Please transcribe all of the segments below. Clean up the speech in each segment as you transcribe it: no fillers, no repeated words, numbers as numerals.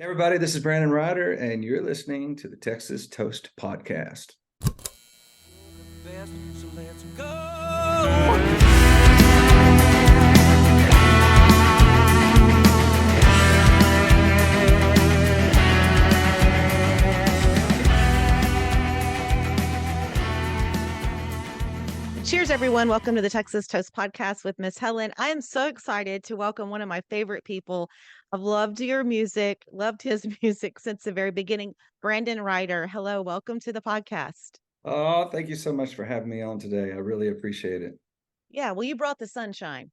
Hey everybody, this is Brandon Ryder, and you're listening to the Texas Toast Podcast. So let's go. Cheers, everyone. Welcome to the Texas Toast Podcast with Miss Helen. I am so excited to welcome one of my favorite people. I've loved your music, loved his music since the very beginning, Brandon Rhyder. Hello, welcome to the podcast. Oh, thank you so much for having me on today. I really appreciate it. Yeah, well, you brought the sunshine.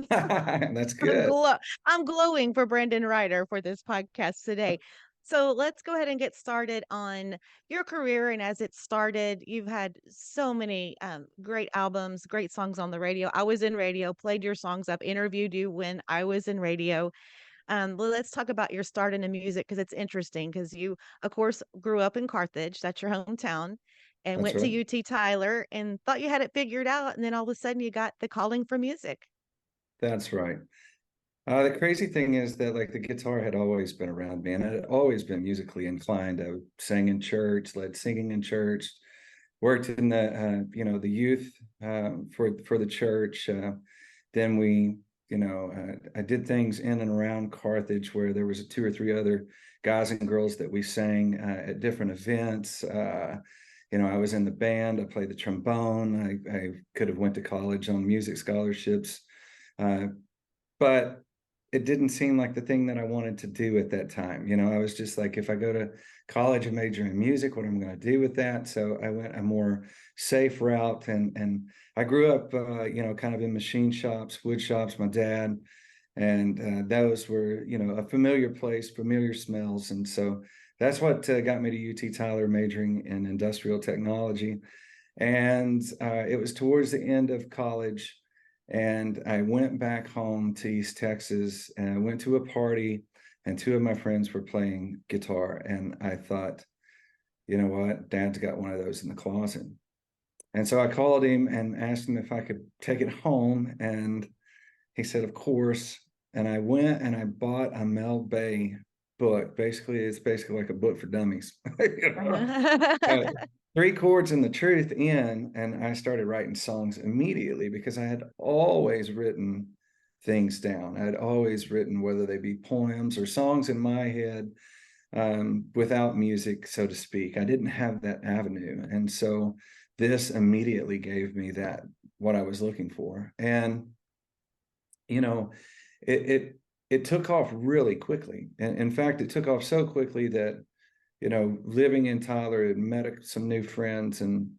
That's I'm, good. glo- I'm glowing for Brandon Ryder for this podcast today. So let's go ahead and get started on your career. And as it started, you've had so many great albums, great songs on the radio. I was in radio, played your songs. I've interviewed you when I was in radio. Well, let's talk about your start in the music because it's interesting because you, of course, grew up in Carthage. That's your hometown. And That's went to right. UT Tyler and thought you had it figured out. And then all of a sudden you got the calling for music. That's right. The crazy thing is that like the guitar had always been around me, and I had always been musically inclined. I sang in church, led singing in church, worked in the youth for the church. Then I did things in and around Carthage where there was two or three other guys and girls that we sang at different events. I was in the band. I played the trombone. I could have went to college on music scholarships, uh, but it didn't seem like the thing that I wanted to do at that time. I was just like, if I go to college and major in music, what am I going to do with that? So I went a more safe route, and I grew up, kind of in machine shops, wood shops. My dad, and those were, a familiar place, familiar smells, and so that's what got me to UT Tyler, majoring in industrial technology. And it was towards the end of college, and I went back home to East Texas, and I went to a party, and two of my friends were playing guitar, and I thought, you know what, Dad's got one of those in the closet. And so I called him and asked him if I could take it home, and he said, of course. And I went and I bought a Mel Bay book. It's basically like a book for dummies. Uh, three chords and the truth in, and I started writing songs immediately because I had always written things down. I had always written, whether they be poems or songs in my head, without music, so to speak. I didn't have that avenue, and so this immediately gave me what I was looking for. And you know it took off really quickly, and in fact it took off so quickly that living in Tyler, had met some new friends, and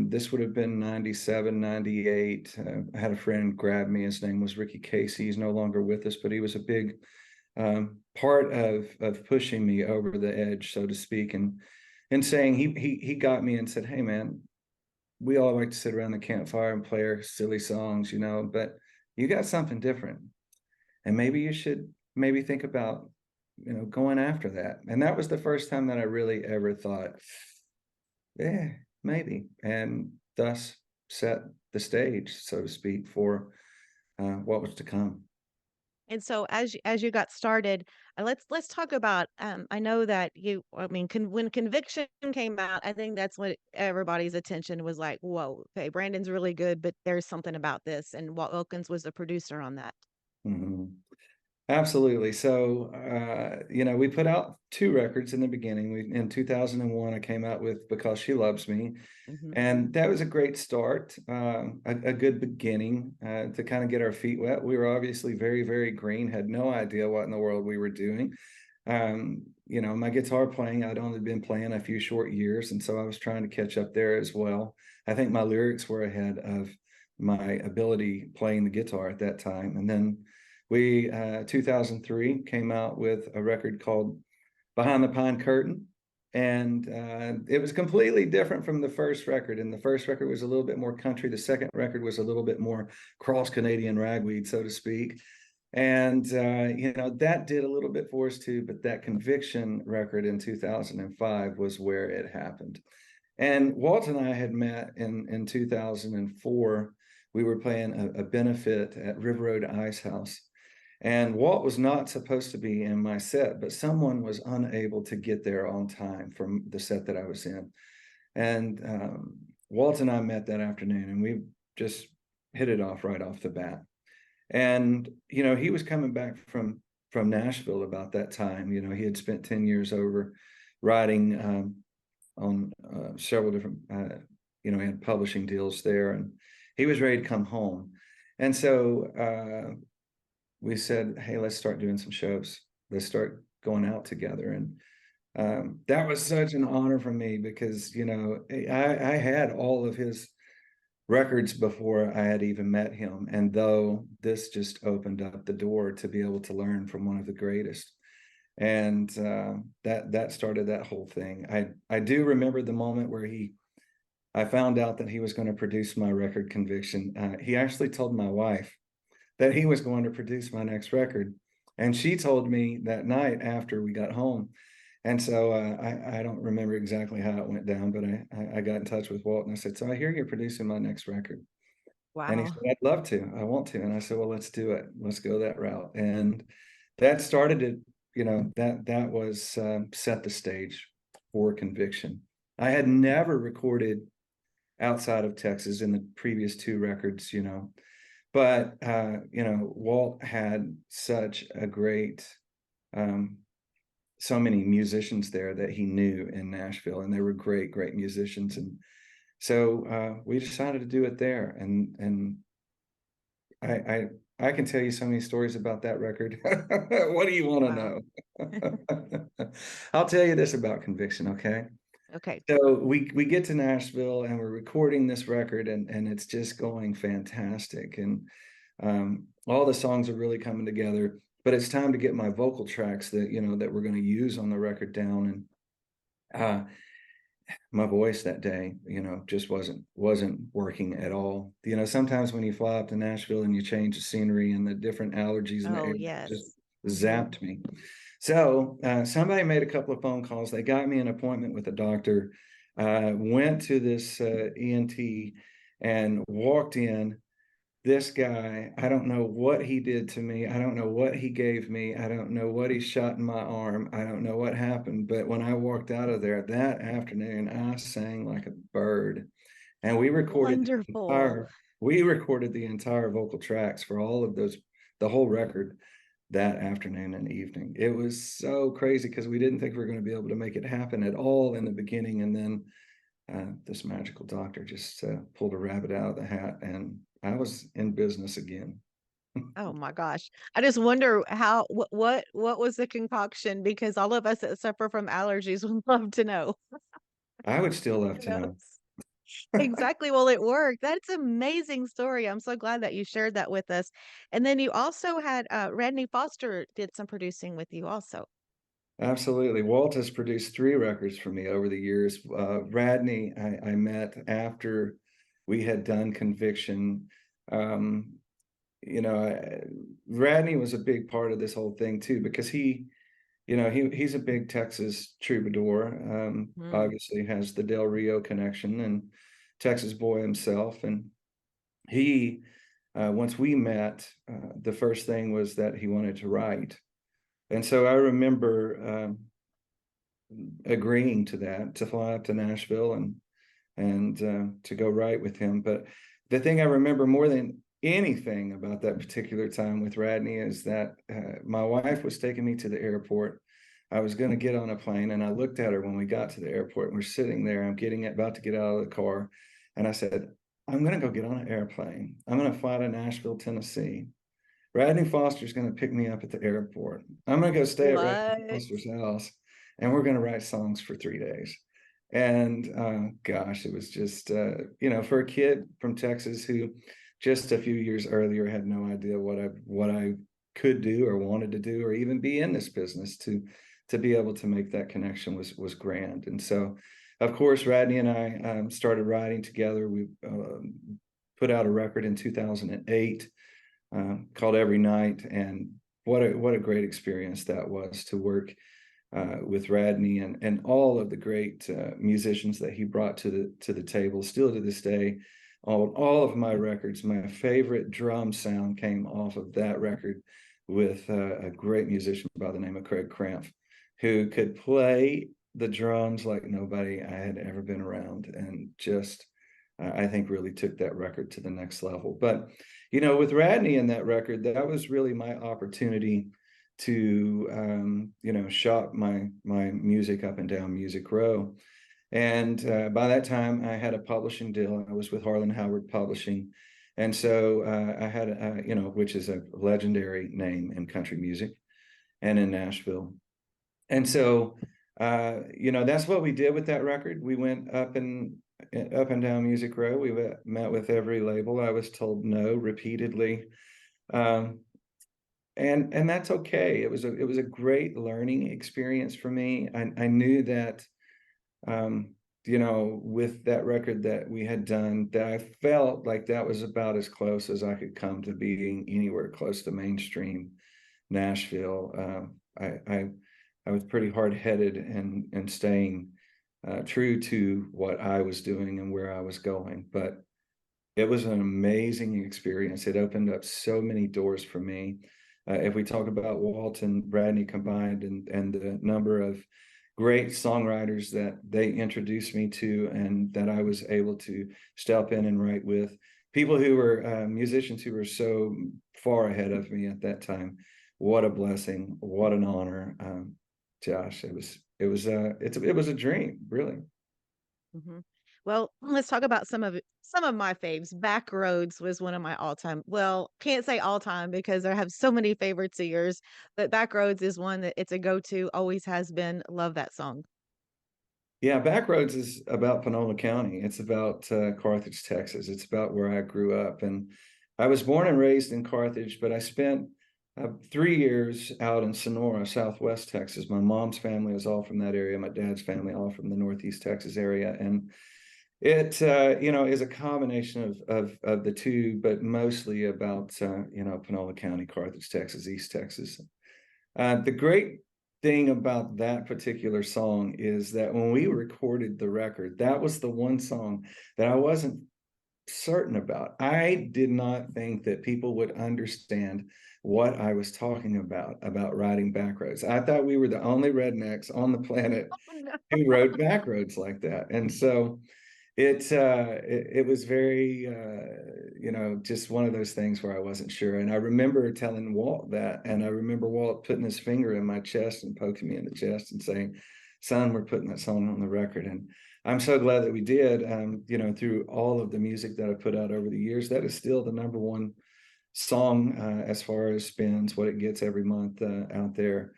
this would have been 97, 98. I had a friend grab me. His name was Ricky Casey. He's no longer with us, but he was a big part of pushing me over the edge, so to speak, and saying, he got me and said, hey man, we all like to sit around the campfire and play our silly songs, but you got something different, and maybe you should maybe think about going after that. And that was the first time that I really ever thought, yeah, maybe, and thus set the stage, so to speak, for what was to come. And so as you got started, let's talk about I know that when Conviction came out, I think that's when everybody's attention was like, whoa, okay, Brandon's really good, but there's something about this. And Walt Wilkins was the producer on that. Mhm. Absolutely. So, we put out two records in the beginning. In 2001, I came out with Because She Loves Me. Hmm. And that was a great start, a good beginning to kind of get our feet wet. We were obviously very, very green, had no idea what in the world we were doing. My guitar playing, I'd only been playing a few short years, and so I was trying to catch up there as well. I think my lyrics were ahead of my ability playing the guitar at that time. And then 2003, came out with a record called Behind the Pine Curtain. And it was completely different from the first record. And the first record was a little bit more country. The second record was a little bit more cross Canadian ragweed, so to speak. And, that did a little bit for us too. But that Conviction record in 2005 was where it happened. And Walt and I had met in 2004. We were playing a benefit at River Road Ice House. And Walt was not supposed to be in my set, but someone was unable to get there on time from the set that I was in. And Walt and I met that afternoon, and we just hit it off right off the bat. And he was coming back from Nashville about that time. He had spent 10 years over writing on several different he had publishing deals there, and he was ready to come home. And so we said, hey, let's start doing some shows. Let's start going out together. And that was such an honor for me because I had all of his records before I had even met him. And though this just opened up the door to be able to learn from one of the greatest. And that started that whole thing. I do remember the moment where I found out that he was going to produce my record, Conviction. He actually told my wife that he was going to produce my next record. And she told me that night after we got home. And so I don't remember exactly how it went down, but I got in touch with Walt and I said, so I hear you're producing my next record. And he Wow. said, I'd love to. I want to. And I said, well, let's do it. Let's go that route. And that started it. That was set the stage for Conviction. I had never recorded outside of Texas in the previous two records, but Walt had such a great so many musicians there that he knew in Nashville, and they were great musicians. And so we decided to do it there. And I can tell you so many stories about that record. What do you want to Wow. know? I'll tell you this about Conviction, okay? Okay. So we get to Nashville and we're recording this record, and it's just going fantastic. And all the songs are really coming together, but it's time to get my vocal tracks that we're going to use on the record down. And my voice that day, just wasn't working at all. Sometimes when you fly up to Nashville and you change the scenery and the different allergies and the Oh, air just yes. zapped me. So somebody made a couple of phone calls. They got me an appointment with a doctor, went to this ENT and walked in. This guy, I don't know what he did to me. I don't know what he gave me. I don't know what he shot in my arm. I don't know what happened. But when I walked out of there that afternoon, I sang like a bird. And Wonderful. we recorded the entire vocal tracks for all of those, the whole record that afternoon and evening. It was so crazy because we didn't think we were going to be able to make it happen at all in the beginning. And then this magical doctor just pulled a rabbit out of the hat, and I was in business again. Oh my gosh. I just wonder how what was the concoction, because all of us that suffer from allergies would love to know. I would still love Who to know. knows? Exactly. Well, it worked. That's an amazing story. I'm so glad that you shared that with us. And then you also had Randy Foster did some producing with you also. Absolutely. Walt has produced 3 records for me over the years. Radney, I met after we had done Conviction. Um, Radney was a big part of this whole thing too, because he's a big Texas troubadour. Mm. Obviously has the Del Rio connection and Texas boy himself. And he, once we met, the first thing was that he wanted to write. And so I remember agreeing to that, to fly up to Nashville and to go write with him. But the thing I remember more than anything about that particular time with Radney is that my wife was taking me to the airport. I was going to get on a plane, and I looked at her when we got to the airport, and we're sitting there. I'm about to get out of the car, and I said, I'm going to go get on an airplane. I'm going to fly to Nashville, Tennessee. Radney Foster's going to pick me up at the airport. I'm going to go stay at Radney What? Foster's house, and we're going to write songs for 3 days. And gosh, it was just, for a kid from Texas who just a few years earlier had no idea what I could do or wanted to do or even be in this business, to be able to make that connection was grand. And so, of course, Radney and I started writing together. We put out a record in 2008 called Every Night, and what a great experience that was to work with Radney and all of the great musicians that he brought to the table. Still to this day, all of my records, my favorite drum sound came off of that record with a great musician by the name of Craig Cramp, who could play the drums like nobody I had ever been around, and just I think really took that record to the next level. But with Radney in that record, that was really my opportunity to shop my music up and down Music Row. And by that time, I had a publishing deal. I was with Harlan Howard Publishing, and so I had, which is a legendary name in country music and in Nashville. And so, that's what we did with that record. We went up and down Music Row. We met with every label. I was told no repeatedly, um, and that's okay. It was a great learning experience for me. I knew that with that record that we had done, that I felt like that was about as close as I could come to being anywhere close to mainstream Nashville. I was pretty hard-headed and staying true to what I was doing and where I was going. But it was an amazing experience. It opened up so many doors for me. If we talk about Walt and Bradney combined, and the number of great songwriters that they introduced me to, and that I was able to step in and write with, people who were musicians who were so far ahead of me at that time. What a blessing! What an honor, Josh. It was a dream, really. Mhm. Well, let's talk about some of my faves. Backroads was one of my all-time, well, can't say all-time because I have so many favorites of yours, but Backroads is one that it's a go-to, always has been. Love that song. Yeah, Backroads is about Panola County. It's about Carthage, Texas. It's about where I grew up. And I was born and raised in Carthage, but I spent 3 years out in Sonora, Southwest Texas. My mom's family is all from that area. My dad's family all from the Northeast Texas area. And it, is a combination of the two, but mostly about, Panola County, Carthage, Texas, East Texas. The great thing about that particular song is that when we recorded the record, that was the one song that I wasn't certain about. I did not think that people would understand what I was talking about riding back roads. I thought we were the only rednecks on the planet Oh, no. who rode back roads like that. And so it was very just one of those things where I wasn't sure. And I remember telling Walt that, and I remember Walt putting his finger in my chest and poking me in the chest and saying, son, we're putting that song on the record. And I'm so glad that we did. Through all of the music that I put out over the years, that is still the number one song as far as spins, what it gets every month out there.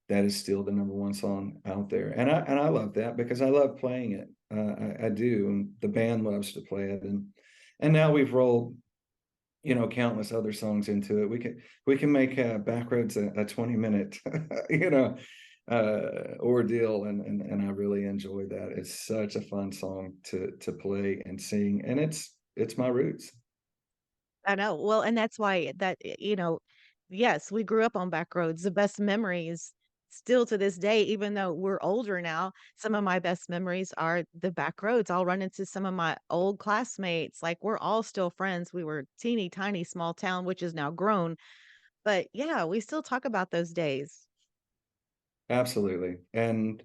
That is still the number one song out there, and I love that because I love playing it. I do, and the band loves to play it, and now we've rolled countless other songs into it. We can make Backroads a 20-minute ordeal, and I really enjoy that. It's such a fun song to play and sing, and it's my roots. I know. Well, and that's why yes, we grew up on back roads. The best memories still to this day, even though we're older now, some of my best memories are the back roads. I'll run into some of my old classmates. Like we're all still friends. We were teeny tiny small town, which is now grown. But yeah, we still talk about those days. Absolutely. And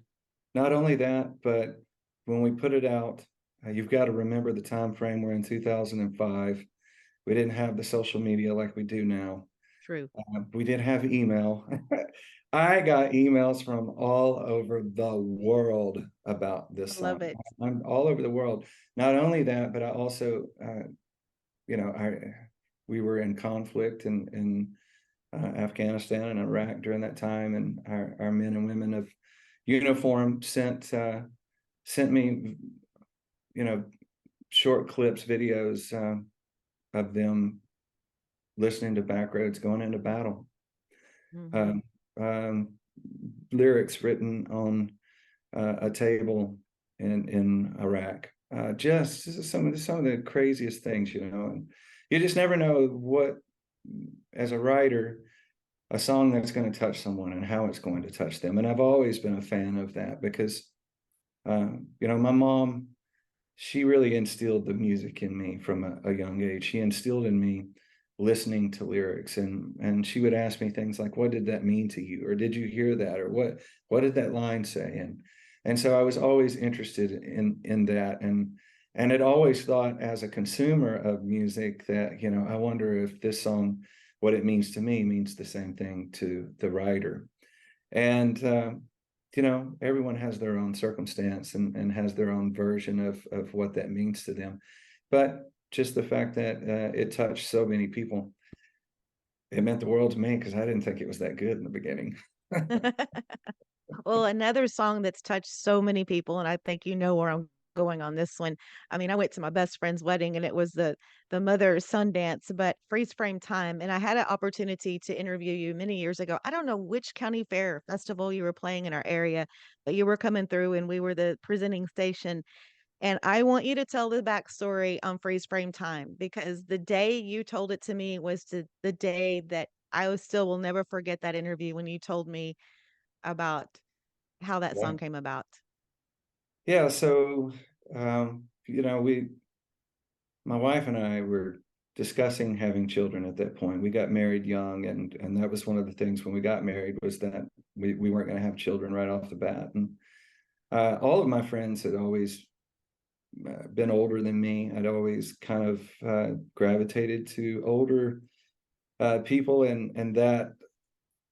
not only that, but when we put it out, you've got to remember the time frame. We're in 2005. We didn't have the social media like we do now. True. We did have email. I got emails from all over the world about this I love song. it. I'm all over the world. Not only that, but I also, I we were in conflict in Afghanistan and Iraq during that time, and our men and women of uniform sent me, short clips, videos of them listening to Backroads going into battle. Hmm. Um, um, Lyrics written on a table in Iraq. Just some of the craziest things, and you just never know what, as a writer, a song that's going to touch someone and how it's going to touch them. And I've always been a fan of that because, my mom, she really instilled the music in me from a young age. She instilled in me listening to lyrics, and she would ask me things like, what did that mean to you, or did you hear that, or what did that line say? And so I was always interested in that, and had always thought as a consumer of music that, you know, I wonder if this song, what it means to me, means the same thing to the writer. And you know, everyone has their own circumstance and has their own version of what that means to them. But just the fact that it touched so many people, it meant the world to me, because I didn't think it was that good in the beginning. Well, another song that's touched so many people, and I think you know where I'm going on this one. I mean, I went to my best friend's wedding and it was the mother-son dance, but Freeze Frame Time. And I had an opportunity to interview you many years ago. I don't know which county fair festival you were playing in our area, but you were coming through and we were the presenting station. And I want you to tell the backstory on Freeze Frame Time, because the day you told it to me was the day that I was still will never forget that interview when you told me about how that Yeah. song came about. Yeah. So, you know, my wife and I were discussing having children at that point. We got married young, and that was one of the things when we got married, was that we weren't going to have children right off the bat. And all of my friends had always been older than me. I'd always kind of gravitated to older people, and that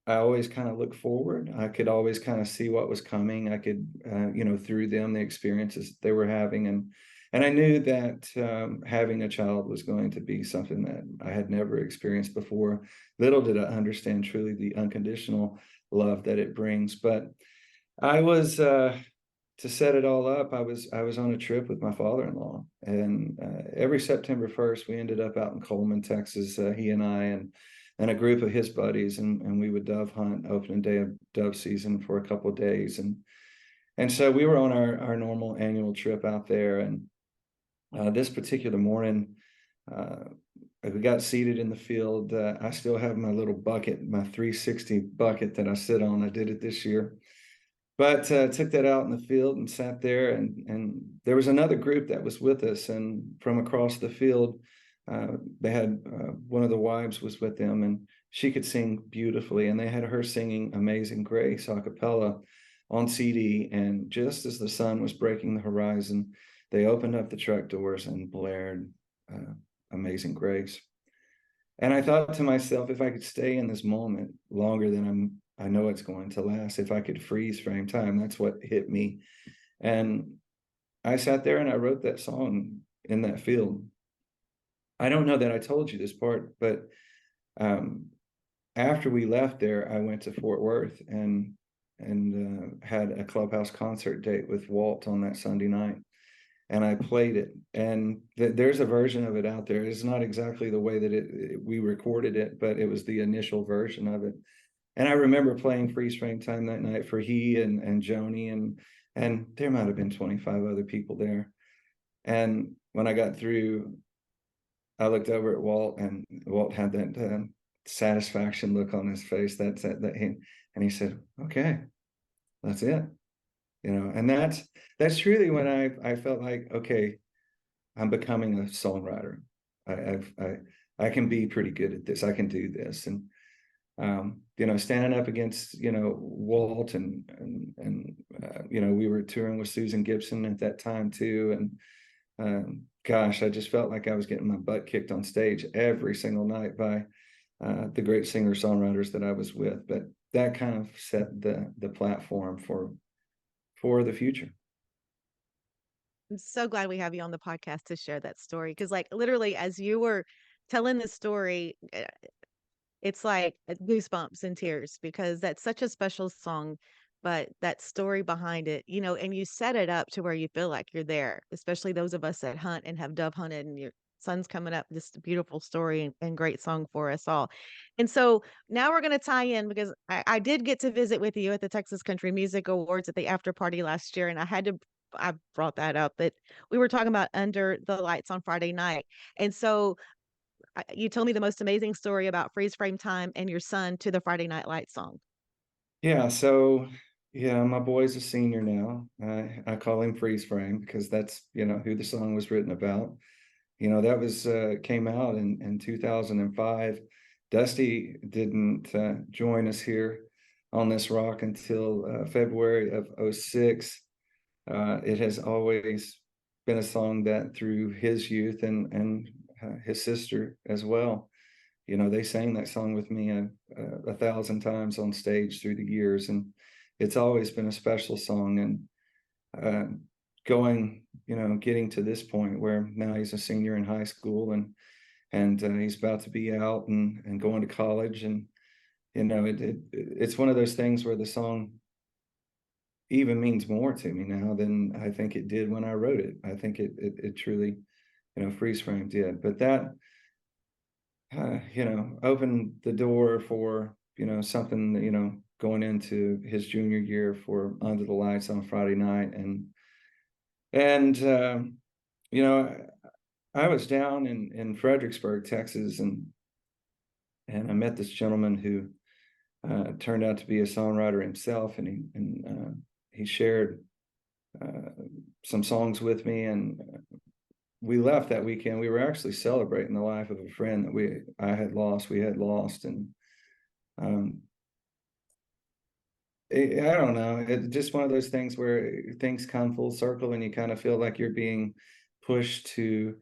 I always kind of look forward. I could always kind of see what was coming. I could, you know, through them, the experiences they were having, and I knew that having a child was going to be something that I had never experienced before. Little did I understand truly the unconditional love that it brings. But I was to set it all up. I was on a trip with my father-in-law, and every September 1st, we ended up out in Coleman, Texas. He and I and a group of his buddies, and we would dove hunt opening day of dove season for a couple of days, and so we were on our normal annual trip out there, and this particular morning, uh, we got seated in the field. I still have my little bucket, my 360 bucket that I sit on. I did it this year, but took that out in the field and sat there, and there was another group that was with us, and from across the field, they had one of the wives was with them, and she could sing beautifully, and they had her singing Amazing Grace a cappella on CD. And just as the sun was breaking the horizon, they opened up the truck doors and blared Amazing Grace. And I thought to myself, if I could stay in this moment longer than I know it's going to last, if I could freeze frame time, that's what hit me. And I sat there and I wrote that song in that field. I don't know that I told you this part, but um, after we left there, I went to Fort Worth and had a clubhouse concert date with Walt on that Sunday night, and I played it. And there's a version of it out there. It's not exactly the way that we recorded it, but it was the initial version of it. And I remember playing Freeze Frame Time that night for he and Joni, and there might have been 25 other people there. And when I got through, I looked over at Walt, and Walt had that satisfaction look on his face. And he said, "Okay, that's it." You know, and that's truly when I felt like, okay, I'm becoming a songwriter. I can be pretty good at this. I can do this. And you know, standing up against, you know, Walt, and you know, we were touring with Susan Gibson at that time too, and gosh, I just felt like I was getting my butt kicked on stage every single night by the great singer songwriters that I was with. But that kind of set the platform for the future. I'm so glad we have you on the podcast to share that story, because, like, literally, as you were telling the story, it's like goosebumps and tears, because that's such a special song, but that story behind it, you know, and you set it up to where you feel like you're there, especially those of us that hunt and have dove hunted, and your son's coming up. Just a beautiful story and great song for us all. And so now we're going to tie in, because I did get to visit with you at the Texas Country Music Awards at the after party last year, and I brought that up, but we were talking about Under the Lights on Friday night. And so you told me the most amazing story about Freeze Frame Time and your son to the Friday Night Lights song. Yeah, so yeah, my boy's a senior now. I call him Freeze Frame because that's, you know, who the song was written about. That was came out in 2005. Dusty didn't join us here on this rock until February of '06. It has always been a song that through his youth and his sister as well. They sang that song with me a thousand times on stage through the years, and it's always been a special song. And getting to this point where now he's a senior in high school, and he's about to be out and going to college, and it's one of those things where the song even means more to me now than I think it did when I wrote it. I think it truly, freeze frame did. But that opened the door for something going into his junior year for Under the Lights on Friday night. And you know I was down in Fredericksburg, Texas, and I met this gentleman who turned out to be a songwriter himself, and he shared some songs with me, and we left that weekend. We were actually celebrating the life of a friend that we had lost, and I don't know. It's just one of those things where things come full circle, and you kind of feel like you're being pushed to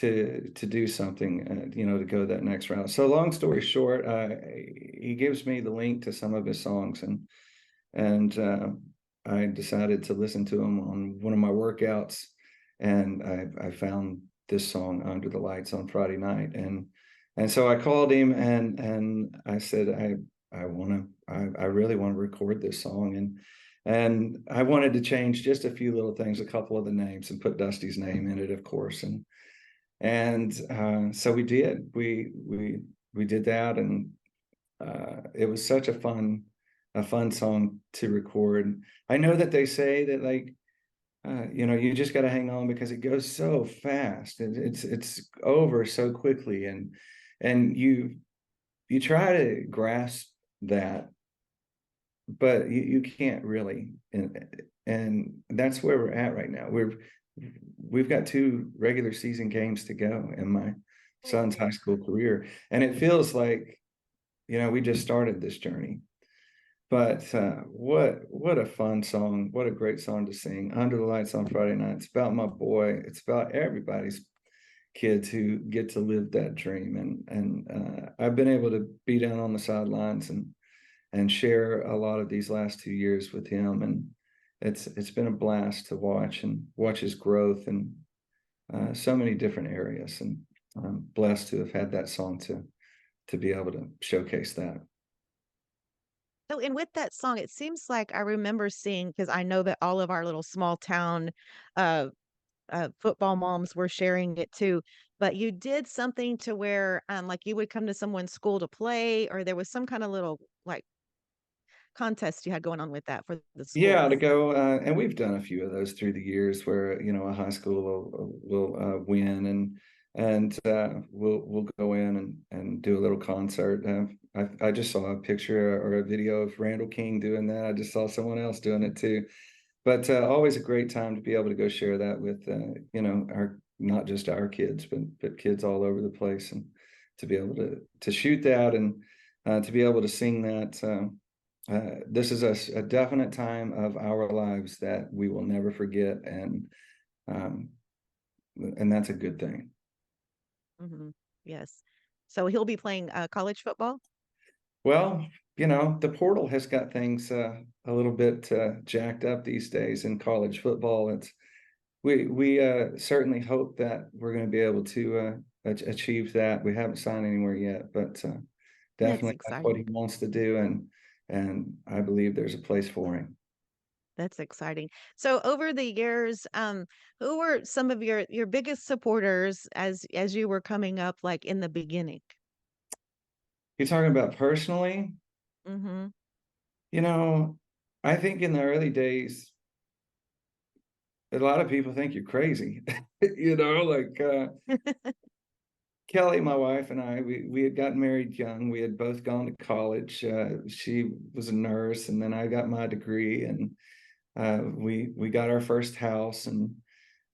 do something, to go that next route. So, long story short, he gives me the link to some of his songs, and I decided to listen to him on one of my workouts, and I found this song Under the Lights on Friday night, and so I called him and I said I really want to record this song, and I wanted to change just a few little things, a couple of the names, and put Dusty's name in it, of course, and so we did. We did that, and it was such a fun song to record. I know that they say that, like, you just got to hang on because it goes so fast, and it's over so quickly, and you try to grasp that, but you can't really, and that's where we're at right now. We've got 2 regular season games to go in my son's high school career, and it feels like we just started this journey. But what a fun song! What a great song to sing. Under the Lights on Friday night. It's about my boy. It's about everybody's kids who get to live that dream. And I've been able to be down on the sidelines and share a lot of these last 2 years with him. And it's been a blast to watch his growth in so many different areas. And I'm blessed to have had that song to be able to showcase that. So, and with that song, it seems like I remember seeing, because I know that all of our little small town uh, football moms were sharing it too. But you did something to where, like, you would come to someone's school to play, or there was some kind of little like contest you had going on with that for the Yeah, to schools. go, and we've done a few of those through the years where a high school will win, and we'll go in and do a little concert. I just saw a picture or a video of Randall King doing that. I just saw someone else doing it too. But always a great time to be able to go share that with our, not just our kids, but kids all over the place, and to be able to shoot that, and to be able to sing that. This is a definite time of our lives that we will never forget, um, and that's a good thing. Hmm. Yes. So he'll be playing college football. Well, the portal has got things a little bit jacked up these days in college football. We certainly hope that we're going to be able to achieve that. We haven't signed anywhere yet, but That's definitely that's what he exciting. wants to do, and I believe there's a place for him. That's exciting. So over the years, who were some of your biggest supporters as you were coming up, like in the beginning? You're talking about personally, Hmm. you know, I think in the early days, a lot of people think you're crazy. Like Kelly, my wife, and I, we had gotten married young. We had both gone to college. She was a nurse, and then I got my degree, and we got our first house,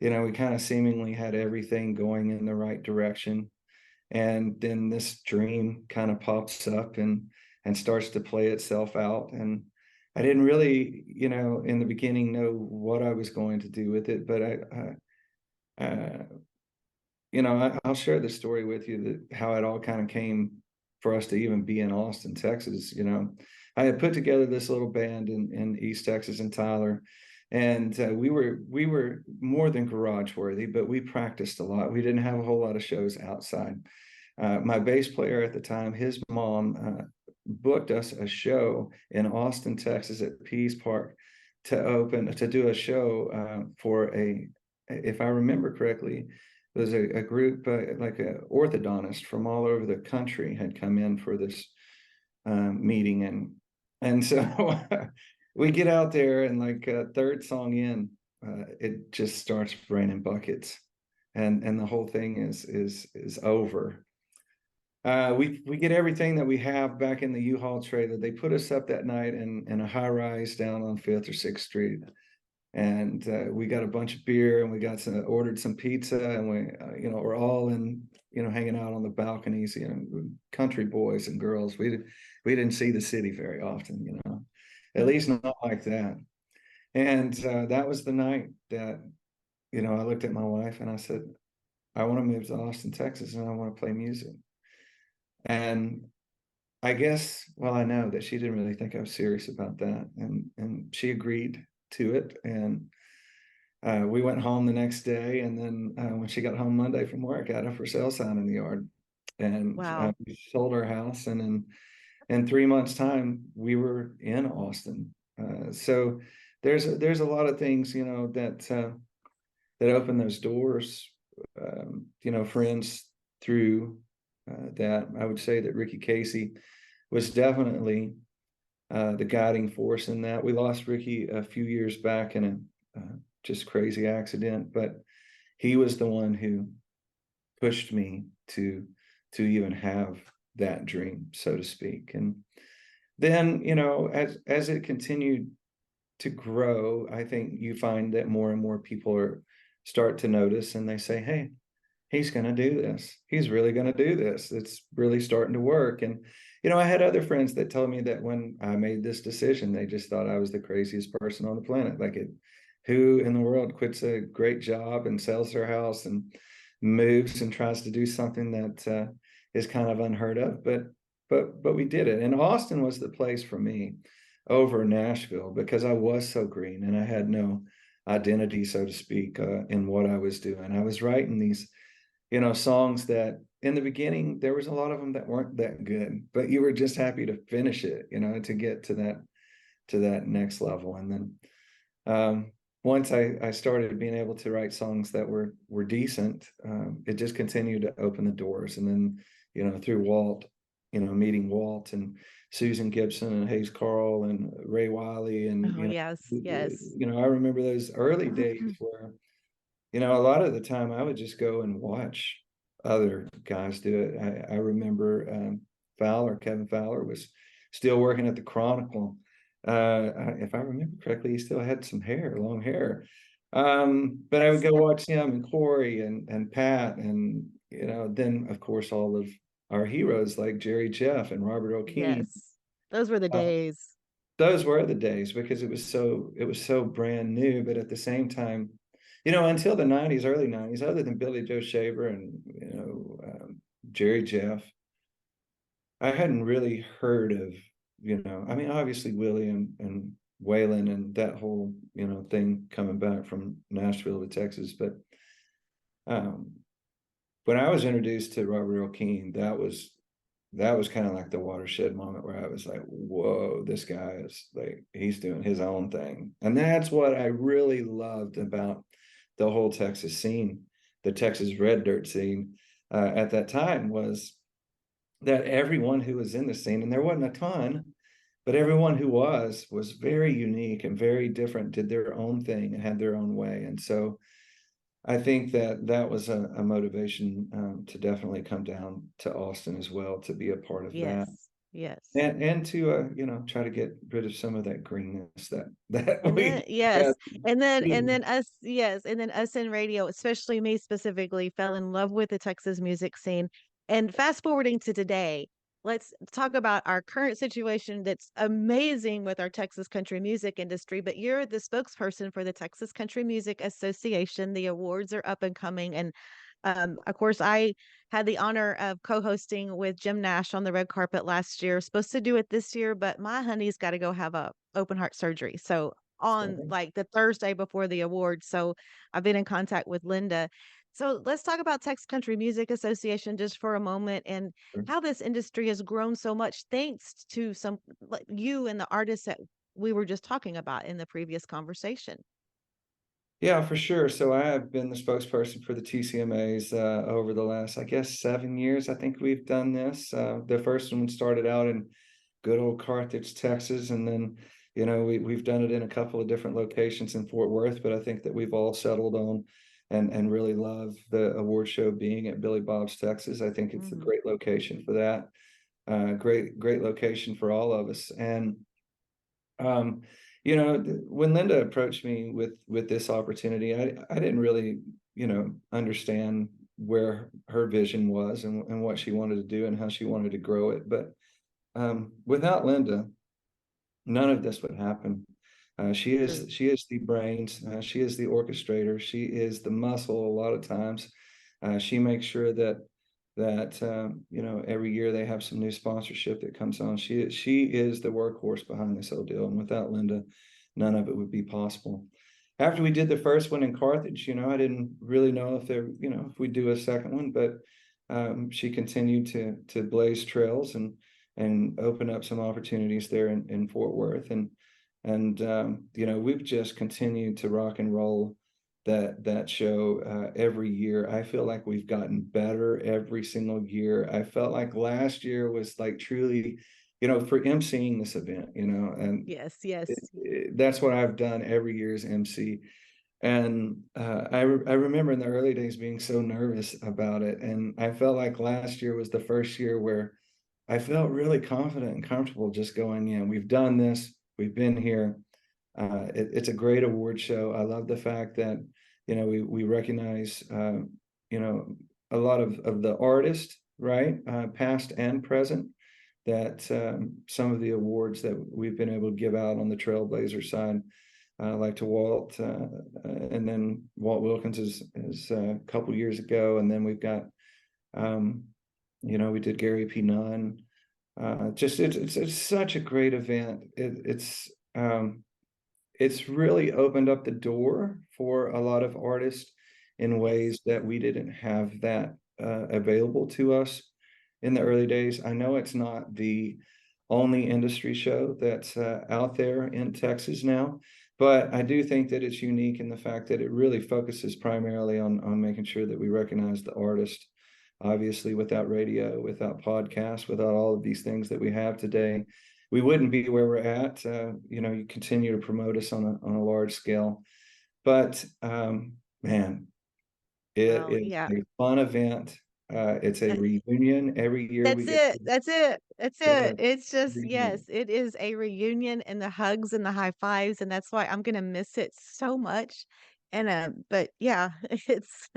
we kind of seemingly had everything going in the right direction. And then this dream kind of pops up and starts to play itself out. And I didn't really, in the beginning know what I was going to do with it, but I'll share the story with you, that how it all kind of came for us to even be in Austin, Texas. I had put together this little band in East Texas and Tyler, and we were more than garage worthy, but we practiced a lot. We didn't have a whole lot of shows outside. My bass player at the time, his mom booked us a show in Austin, Texas at Pease Park to do a show for if I remember correctly, there was a group, like a orthodontist from all over the country had come in for this meeting. And so we get out there, and like third song in, it just starts raining buckets, and the whole thing is over. We get everything that we have back in the U-Haul trailer. They put us up that night in a high rise down on 5th or 6th Street. And we got a bunch of beer, and we ordered some pizza, and we're all hanging out on the balconies, country boys and girls. We didn't see the city very often, at least not like that. And that was the night that, I looked at my wife and I said, I want to move to Austin, Texas, and I want to play music. And I guess, well, I know that she didn't really think I was serious about that. And she agreed to it. And we went home the next day. And then when she got home Monday from work, I had a for sale sign in the yard. And Wow. we sold our house. And in 3 months' time, we were in Austin. So there's a lot of things, that open those doors. Friends through that. I would say that Ricky Casey was definitely the guiding force in that. We lost Ricky a few years back in a just crazy accident, but he was the one who pushed me to even have that dream, so to speak. And then, as it continued to grow, I think you find that more and more people start to notice, and they say, hey, he's going to do this. He's really going to do this. It's really starting to work. And, I had other friends that told me that when I made this decision, they just thought I was the craziest person on the planet. Who in the world quits a great job and sells their house and moves and tries to do something that is kind of unheard of. But we did it. And Austin was the place for me over Nashville, because I was so green and I had no identity, so to speak, in what I was doing. I was writing these songs that in the beginning, there was a lot of them that weren't that good, but you were just happy to finish it, to get to that next level. And then once I started being able to write songs that were decent, it just continued to open the doors. And then, through Walt, meeting Walt and Susan Gibson and Hayes Carl and Ray Wiley. And, Oh, yes, yes. I remember those early days where, a lot of the time I would just go and watch other guys do it. I remember Kevin Fowler was still working at the Chronicle. If I remember correctly, he still had some long hair. But I would go watch him and Corey and Pat, and then of course all of our heroes like Jerry Jeff and Robert O'Keefe. Yes. Those were the days. Those were the days, because it was so brand new. But at the same time, until the 90s, early 90s, other than Billy Joe Shaver and Jerry Jeff, I hadn't really heard of, obviously Willie and Waylon and that whole, thing coming back from Nashville to Texas. But when I was introduced to Robert O'Keefe, that was kind of like the watershed moment where I was like, whoa, this guy is like, he's doing his own thing. And that's what I really loved about the whole Texas scene, the Texas red dirt scene at that time, was that everyone who was in the scene, and there wasn't a ton, but everyone who was very unique and very different, did their own thing and had their own way. And so I think that was a motivation to definitely come down to Austin as well, to be a part of Yes. that. Yes. and to try to get rid of some of that greenness that And we then yes, have. and then us yes, and then us in radio, especially me specifically, fell in love with the Texas music scene. And fast forwarding to today, let's talk about our current situation that's amazing with our Texas country music industry. But you're the spokesperson for the Texas Country Music Association. The awards are up and coming, and of course, I had the honor of co-hosting with Jim Nash on the red carpet last year. Supposed to do it this year, but my honey's got to go have a open heart surgery. So on like the Thursday before the awards. So I've been in contact with Linda. So let's talk about Texas Country Music Association just for a moment and how this industry has grown so much thanks to some like you and the artists that we were just talking about in the previous conversation. Yeah, for sure. So I have been the spokesperson for the TCMAs over the last, I guess, 7 years. I think we've done this. The first one started out in good old Carthage, Texas, and then we've done it in a couple of different locations in Fort Worth. But I think that we've all settled on and really love the award show being at Billy Bob's, Texas. I think it's a Hmm. great location for that. Great location for all of us. And um, when Linda approached me with this opportunity, I didn't really, understand where her vision was and what she wanted to do and how she wanted to grow it. But without Linda, none of this would happen. She is True. she is the brains. She is the orchestrator. She is the muscle. A lot of times, she makes sure that every year they have some new sponsorship that comes on. She is the workhorse behind this whole deal, and without Linda, none of it would be possible. After we did the first one in Carthage, I didn't really know if we'd do a second one, but she continued to blaze trails and open up some opportunities there in Fort Worth. And we've just continued to rock and roll that show every year. I feel like we've gotten better every single year. I felt like last year was like truly, for emceeing this event, and Yes, yes. that's what I've done every year as MC. And I remember in the early days being so nervous about it. And I felt like last year was the first year where I felt really confident and comfortable just going, yeah, we've done this, we've been here. It's a great award show. I love the fact that, we recognize, a lot of the artists, right, past and present, that some of the awards that we've been able to give out on the Trailblazer side, like to Walt, and then Walt Wilkins is a couple years ago, and then we've got, we did Gary P. Nunn. Just it's such a great event. It's really opened up the door for a lot of artists in Yes. ways that we didn't have that available to us in the early days. I know it's not the only industry show that's out there in Texas now, but I do think that it's unique in the fact that it really focuses primarily on making sure that we recognize the artist. Obviously, without radio, without podcasts, without all of these things that we have today, we wouldn't be where we're at. You continue to promote us on a large scale, but man, it Well, is yeah. a fun event. It's a reunion every year we That's get. it. That's it. That's Yeah, it. It's just, every year. yes, it is a reunion and the hugs and the high fives. And that's why I'm going to miss it so much. And, but yeah, it's,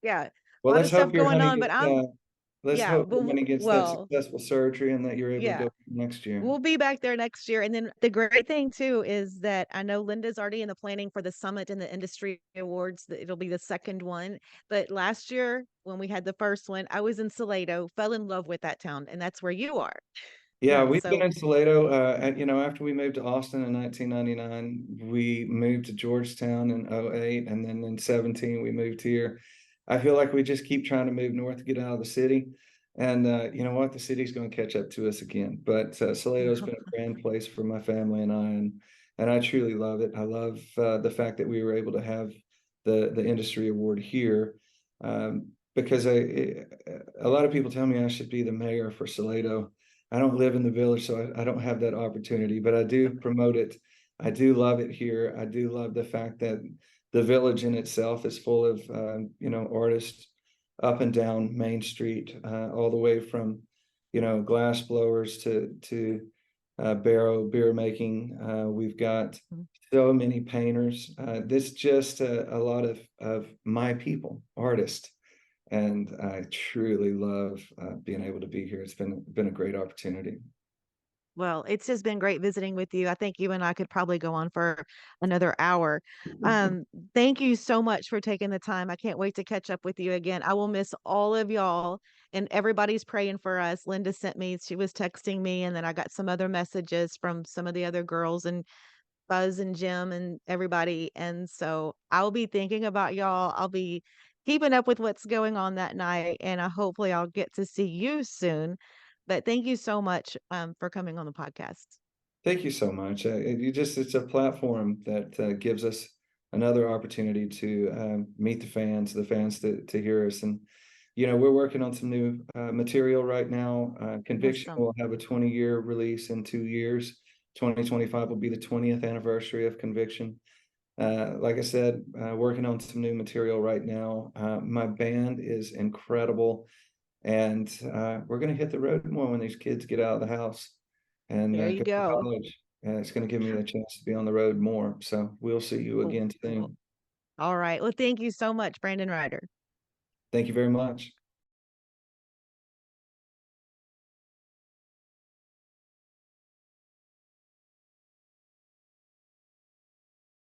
yeah, a Well, lot of let's stuff hope your going honey on, gets. but I'm, Let's yeah, hope your honey gets that well, successful surgery and that you're able to yeah. go next year. We'll be back there next year. And then the great thing too is that I know Linda's already in the planning for the summit and the industry awards. That it'll be the second one. But last year when we had the first one, I was in Salado, fell in love with that town, and that's where you are. Yeah, we've been So in Salado. After we moved to Austin in 1999, we moved to Georgetown in '08, and then in 17 we moved here. I feel like we just keep trying to move north to get out of the city, and you know what? The city's going to catch up to us again. But Salado's been a grand place for my family and I, and I truly love it. I love the fact that we were able to have the industry award here, because a lot of people tell me I should be the mayor for Salado. I don't live in the village, so I don't have that opportunity, but I do promote it. I do love it here. I do love the fact that the village in itself is full of, artists up and down Main Street, all the way from glass blowers to barrel beer making. We've got Mhm. so many painters. This just a lot of my people, artists, and I truly love being able to be here. It's been a great opportunity. Well, it's just been great visiting with you. I think you and I could probably go on for another hour. Um, Thank you so much for taking the time. I can't wait to catch up with you again. I will miss all of y'all, and everybody's praying for us. Linda sent me, she was texting me, and then I got some other messages from some of the other girls and Buzz and Jim and everybody. And so I'll be thinking about y'all. I'll be keeping up with what's going on that night, and hopefully I'll get to see you soon. But thank you so much for coming on the podcast. Thank you so much. It's a platform that gives us another opportunity to meet the fans to hear us. And, we're working on some new material right now. Conviction Awesome. will have a 20-year release in 2 years. 2025 will be the 20th anniversary of Conviction. Like I said, working on some new material right now. My band is incredible, and we're going to hit the road more when these kids get out of the house and There you go to go. college. And it's going to give me a chance to be on the road more. So we'll see you Cool. again Cool. soon. All right. Well, thank you so much, Brandon Ryder. Thank you very much.